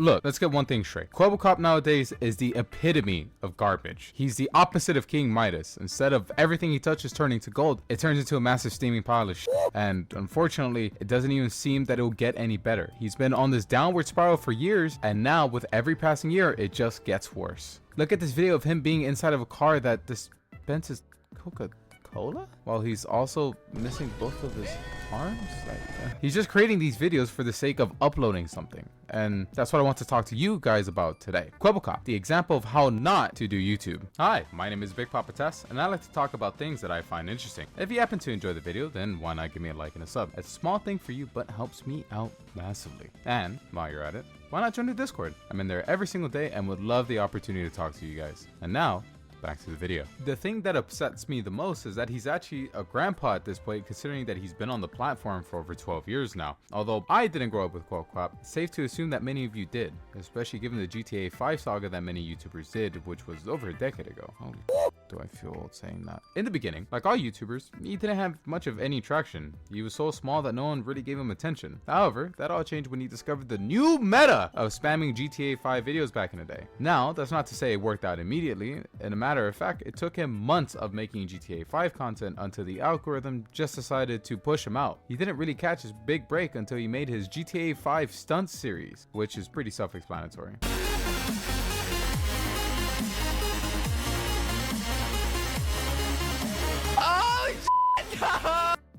Look, let's get one thing straight. Kwebbelkop nowadays is the epitome of garbage. He's the opposite of King Midas. Instead of everything he touches turning to gold, it turns into a massive steaming pile of shit. And unfortunately, it doesn't even seem that it will get any better. He's been on this downward spiral for years, and now with every passing year, it just gets worse. Look at this video of him being inside of a car that dispenses Coca-Cola, while he's also missing both of his arms. He's just creating these videos for the sake of uploading something, and that's what I want to talk to you guys about today. Kwebbelkop, the example of how not to do YouTube. Hi, my name is Big Papa Tess, and I like to talk about things that I find interesting. If you happen to enjoy the video, then why not give me a like and a sub? It's a small thing for you, but helps me out massively. And while you're at it, why not join the Discord? I'm in there every single day and would love the opportunity to talk to you guys. And now, back to the video. The thing that upsets me the most is that he's actually a grandpa at this point, considering that he's been on the platform for over 12 years now. Although I didn't grow up with Kwebbelkop, it's safe to assume that many of you did, especially given the GTA 5 saga that many YouTubers did, which was over a decade ago. Holy do I feel old saying that. In the beginning, like all YouTubers, he didn't have much of any traction. He was so small that no one really gave him attention. However, that all changed when he discovered the new meta of spamming GTA 5 videos back in the day. Now, that's not to say it worked out immediately. In a matter of fact, it took him months of making GTA 5 content until the algorithm just decided to push him out. He didn't really catch his big break until he made his GTA 5 stunts series, which is pretty self-explanatory.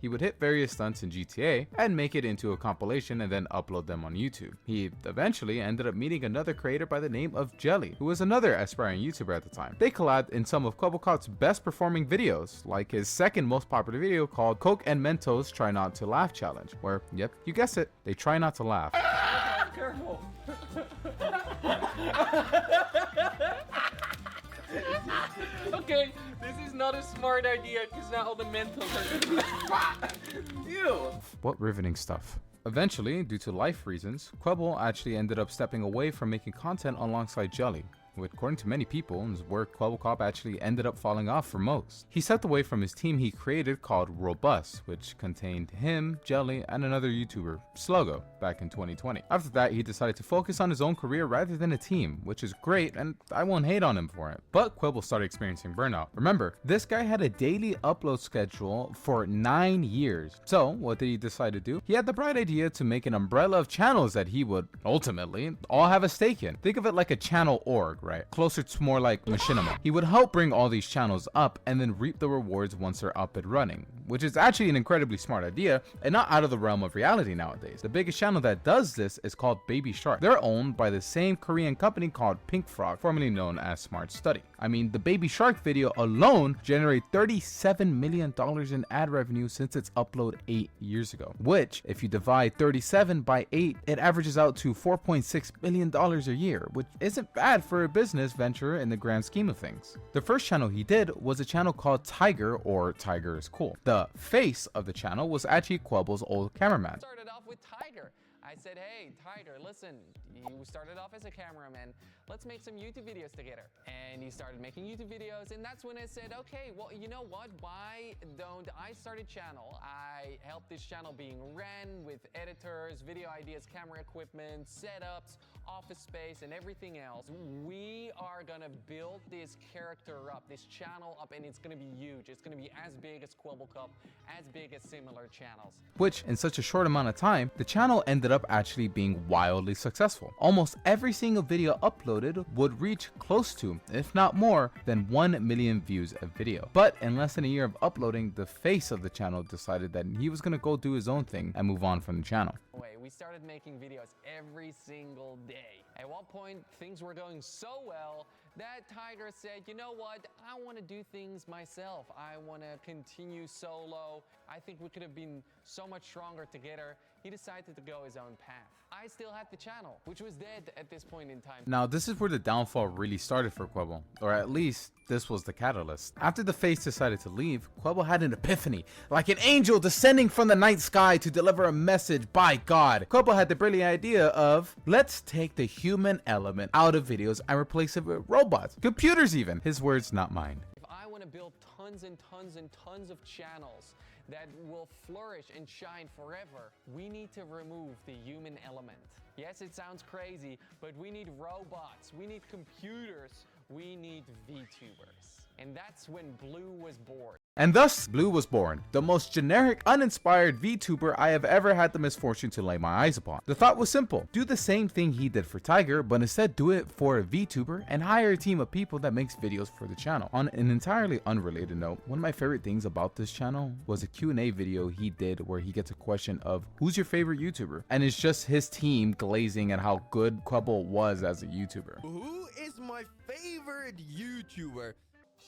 He would hit various stunts in GTA and make it into a compilation and then upload them on YouTube. He eventually ended up meeting another creator by the name of Jelly, who was another aspiring YouTuber at the time. They collabed in some of Kwebbelkop's best performing videos, like his second most popular video called Coke and Mentos Try Not to Laugh Challenge, where, yep, you guessed it, they try not to laugh. Careful. Okay, this is not a smart idea because now all the Mentos are Ew. What riveting stuff. Eventually, due to life reasons, Kwebbel actually ended up stepping away from making content alongside Jelly, which, according to many people, is where Kwebbelkop actually ended up falling off for most. He stepped away from his team he created called Robust, which contained him, Jelly, and another YouTuber, Sluggo, back in 2020. After that, he decided to focus on his own career rather than a team, which is great, and I won't hate on him for it. But Kwebbel started experiencing burnout. Remember, this guy had a daily upload schedule for 9 years. So, what did he decide to do? He had the bright idea to make an umbrella of channels that he would, ultimately, all have a stake in. Think of it like a channel org, right? Closer to more like machinima. He would help bring all these channels up and then reap the rewards once they're up and running, which is actually an incredibly smart idea and not out of the realm of reality nowadays. The biggest channel that does this is called Baby Shark. They're owned by the same Korean company called Pink Frog, formerly known as Smart Study. I mean, the Baby Shark video alone generated $37 million in ad revenue since its upload 8 years ago, which, if you divide 37 by 8, it averages out to $4.6 million a year, which isn't bad for a business venture in the grand scheme of things. The first channel he did was a channel called Tiger, or Tiger is Cool. The face of the channel was actually Kwebbel's old cameraman. Started off with Tiger. I said, hey, Tiger, listen, you started off as a cameraman. Let's make some YouTube videos together. And he started making YouTube videos, and that's when I said, okay, well, you know what? Why don't I start a channel? I helped this channel being ran with editors, video ideas, camera equipment, setups, office space, and everything else. We are gonna build this character up, this channel up, and it's gonna be huge. It's gonna be as big as Kwebbelkop, as big as similar channels. Which, in such a short amount of time, the channel ended up actually being wildly successful. Almost every single video uploaded would reach close to, if not more, than 1 million views a video. But in less than a year of uploading, the face of the channel decided that he was gonna go do his own thing and move on from the channel. We started making videos every single day. At one point, things were going so well that Tiger said, you know what, I want to do things myself. I want to continue solo. I think we could have been so much stronger together. He decided to go his own path. I still had the channel, which was dead at this point in time. Now, this is where the downfall really started for Kwebbel, or at least this was the catalyst. After the face decided to leave, Kwebbel had an epiphany, like an angel descending from the night sky to deliver a message by God. Kwebbel had the brilliant idea of, let's take the human element out of videos and replace it with robots, computers even. His words, not mine. If I want to build tons and tons and tons of channels that will flourish and shine forever, we need to remove the human element. Yes, it sounds crazy, but we need robots, we need computers, we need VTubers. And that's when Blue was born. And thus, Blue was born, the most generic, uninspired VTuber I have ever had the misfortune to lay my eyes upon. The thought was simple: do the same thing he did for Tiger, but instead do it for a VTuber and hire a team of people that makes videos for the channel. On an entirely unrelated note, one of my favorite things about this channel was a Q&A video he did where he gets a question of who's your favorite YouTuber, and it's just his team glazing at how good Kwebbel was as a YouTuber. Who is my favorite YouTuber?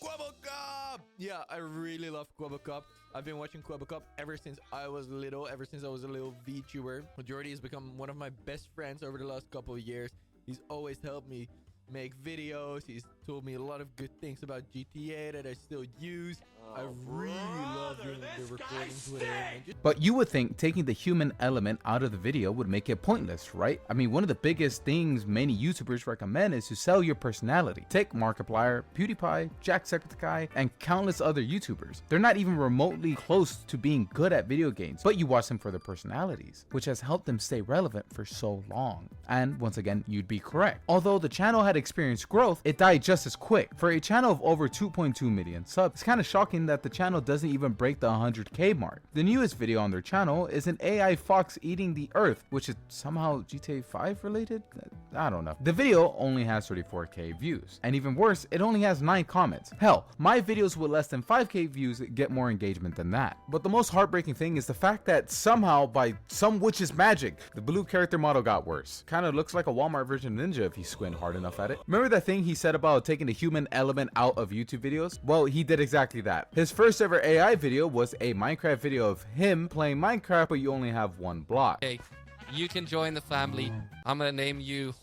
Kwebbelkop! Yeah, I really love Kwebbelkop. I've been watching Kwebbelkop ever since I was little, ever since I was a little VTuber. Jordy has become one of my best friends over the last couple of years. He's always helped me make videos. He's told me a lot of good things about GTA that I still use. I really love doing the recordings with him. But you would think taking the human element out of the video would make it pointless, right? I mean, one of the biggest things many YouTubers recommend is to sell your personality. Take Markiplier, PewDiePie, Jacksepticeye, and countless other YouTubers. They're not even remotely close to being good at video games, but you watch them for their personalities, which has helped them stay relevant for so long. And once again, you'd be correct. Although the channel had experienced growth, it died just as quick. For a channel of over 2.2 million subs, it's kind of shocking that the channel doesn't even break the 100k mark. The newest video on their channel is an AI fox eating the earth, which is somehow GTA 5 related? I don't know. The video only has 34k views, and even worse, it only has 9 comments. Hell, my videos with less than 5k views get more engagement than that. But the most heartbreaking thing is the fact that somehow, by some witch's magic, the Blue character model got worse. Kinda looks like a Walmart version of Ninja if you squint hard enough at it. Remember that thing he said about taking the human element out of YouTube videos? Well, he did exactly that. His first ever AI video was a Minecraft video of him playing Minecraft, but you only have one block. Hey, you can join the family. I'm gonna name you.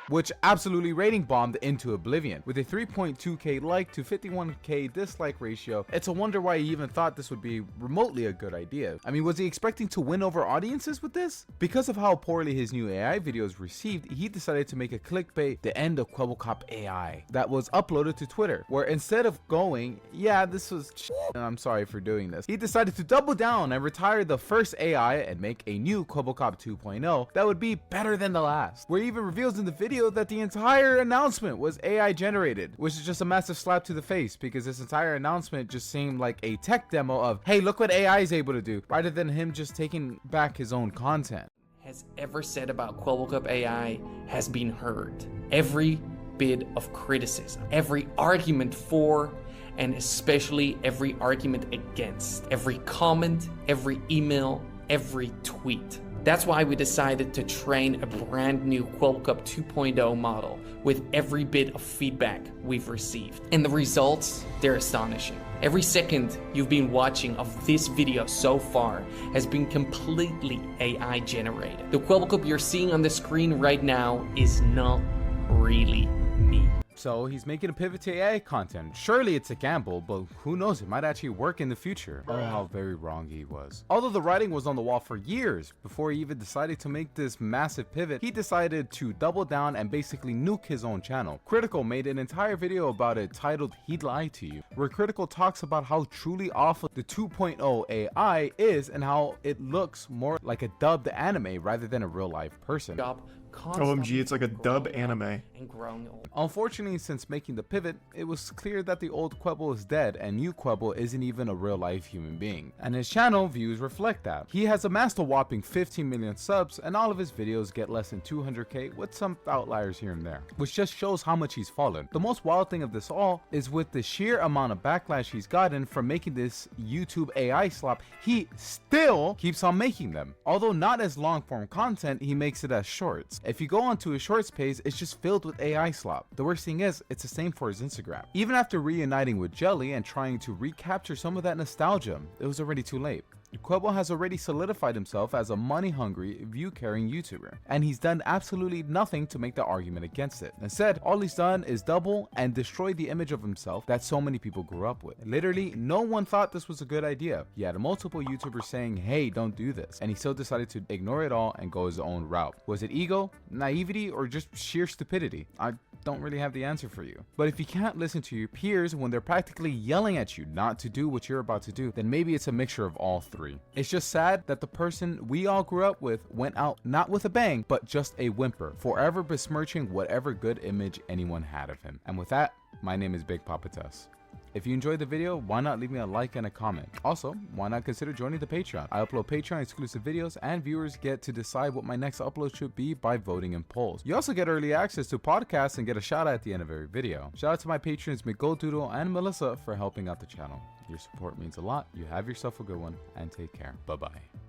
Which absolutely rating bombed into oblivion. With a 3.2k like to 51k dislike ratio, it's a wonder why he even thought this would be remotely a good idea. I mean, was he expecting to win over audiences with this? Because of how poorly his new AI videos received, he decided to make a clickbait, the end of Kwebbelkop AI, that was uploaded to Twitter, where instead of going, yeah, this was and I'm sorry for doing this, he decided to double down and retire the first AI and make a new Kwebbelkop 2.0 that would be better than the last, where he even reveals in the video that the entire announcement was AI generated, which is just a massive slap to the face because this entire announcement just seemed like a tech demo of, hey, look what AI is able to do, rather than him just taking back his own content. Has ever said about Kwebbelkop AI has been heard. Every bit of criticism, every argument for, and especially every argument against, every comment, every email, every tweet. That's why we decided to train a brand new Kwebbelkop 2.0 model with every bit of feedback we've received. And the results, they're astonishing. Every second you've been watching of this video so far has been completely AI generated. The Kwebbelkop you're seeing on the screen right now is not really me. So he's making a pivot to AI content. Surely it's a gamble, but who knows, it might actually work in the future. Oh, how very wrong he was. Although the writing was on the wall for years before he even decided to make this massive pivot, he decided to double down and basically nuke his own channel. Critical made an entire video about it titled He'd Lie to You, where Critical talks about how truly awful the 2.0 AI is and how it looks more like a dubbed anime rather than a real life person. OMG, it's like a dub anime. Unfortunately, since making the pivot, it was clear that the old Kwebbel is dead and new Kwebbel isn't even a real-life human being. And his channel views reflect that. He has amassed a whopping 15 million subs and all of his videos get less than 200k with some outliers here and there, which just shows how much he's fallen. The most wild thing of this all is with the sheer amount of backlash he's gotten from making this YouTube AI slop, he still keeps on making them. Although not as long-form content, he makes it as shorts. If you go onto his shorts page, it's just filled with AI slop. The worst thing is, it's the same for his Instagram. Even after reuniting with Jelly and trying to recapture some of that nostalgia, it was already too late. Kwebbel has already solidified himself as a money-hungry, view-carrying YouTuber, and he's done absolutely nothing to make the argument against it. Instead, all he's done is double and destroy the image of himself that so many people grew up with. Literally, no one thought this was a good idea. He had multiple YouTubers saying, hey, don't do this, and he still decided to ignore it all and go his own route. Was it ego, naivety, or just sheer stupidity? I don't really have the answer for you. But if you can't listen to your peers when they're practically yelling at you not to do what you're about to do, then maybe it's a mixture of all three. It's just sad that the person we all grew up with went out not with a bang, but just a whimper, forever besmirching whatever good image anyone had of him. And with that, my name is Big Papa Tess. If you enjoyed the video, why not leave me a like and a comment? Also, why not consider joining the Patreon? I upload Patreon exclusive videos and viewers get to decide what my next upload should be by voting in polls. You also get early access to podcasts and get a shout out at the end of every video. Shout out to my patrons McGolddoodle and Melissa for helping out the channel. Your support means a lot. You have yourself a good one and take care. Bye bye.